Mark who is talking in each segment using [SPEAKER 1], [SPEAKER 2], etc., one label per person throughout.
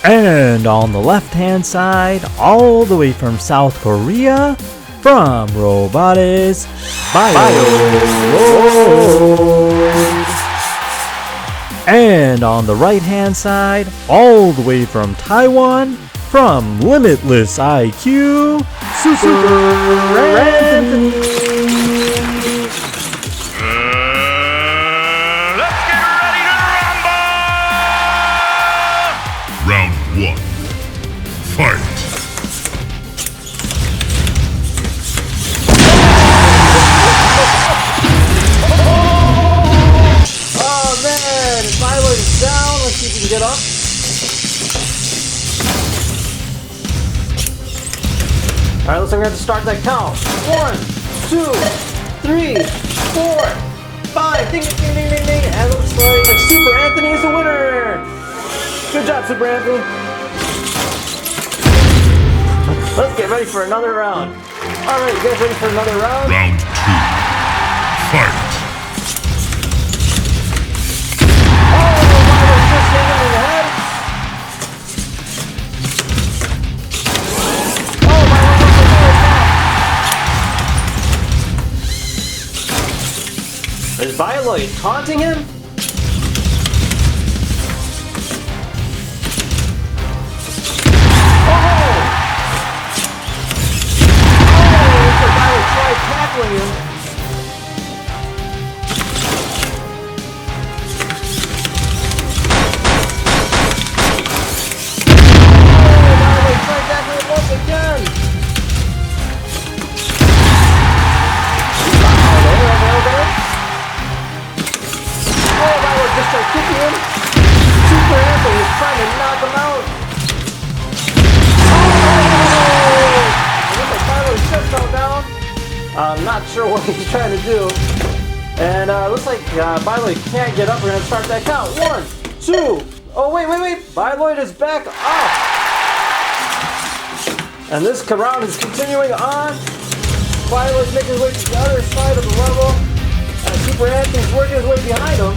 [SPEAKER 1] And on the left hand side, all the way from South Korea, from ROBOTIS BIOLOID. And on the right hand side, all the way from Taiwan, from LimitlessIQ, Super Anthony.
[SPEAKER 2] Let's get ready to rumble!
[SPEAKER 3] Round 1. Fight!
[SPEAKER 1] Oh man, Tyler is down. Let's see if we can get up. Alright, looks like we have to start that count. 1, 2, 3, 4, 5. Ding, ding, ding, ding, ding. And it looks like Super Anthony is the winner. Good job, Super Anthony. Let's get ready for another round. Alright, you guys ready for another round?
[SPEAKER 3] Round 2. Fight!
[SPEAKER 1] Is Bioloid taunting him? Oh! Oh, Bioloid tried tackling him. Oh, Bioloid tried tackling him once again. Just start kicking him. Super Anthony is trying to knock him out. Oh! Looks like Bioloid's just fell down. I'm not sure what he's trying to do. And looks like Bioloid can't get up. We're going to start that count. 1, 2. Oh, wait. Bioloid is back up. And this round is continuing on. Bioloid's making his way to the other side of the level. And Super Anthony's working his way behind him.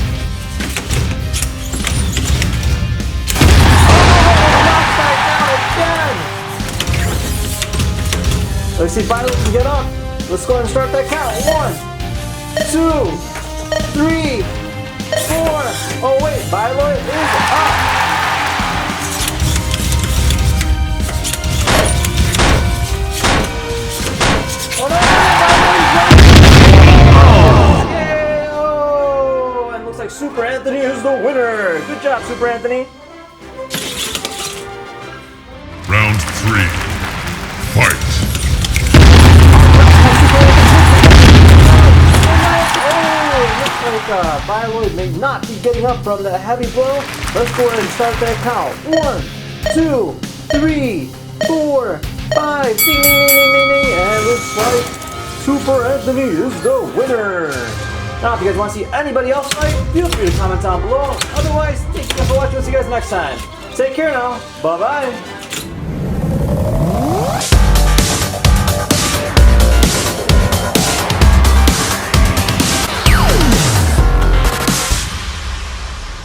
[SPEAKER 1] Let's see if Bioloid can get up. Let's go ahead and start that count. 1, 2, 3, 4. Oh wait, Bioloid is up. Oh no, Bioloid's up. Oh, and looks like Super Anthony is the winner. Good job, Super Anthony.
[SPEAKER 3] Round 3. Fight!
[SPEAKER 1] Bioloid may not be getting up from that heavy blow. Let's go ahead and start that count. 1, 2, 3, 4, 5. Ding, ding, ding, ding, ding, ding. And looks like Super Anthony is the winner. Now, if you guys want to see anybody else fight, feel free to comment down below. Otherwise, thank you for watching. We'll see you guys next time. Take care now. Bye-bye.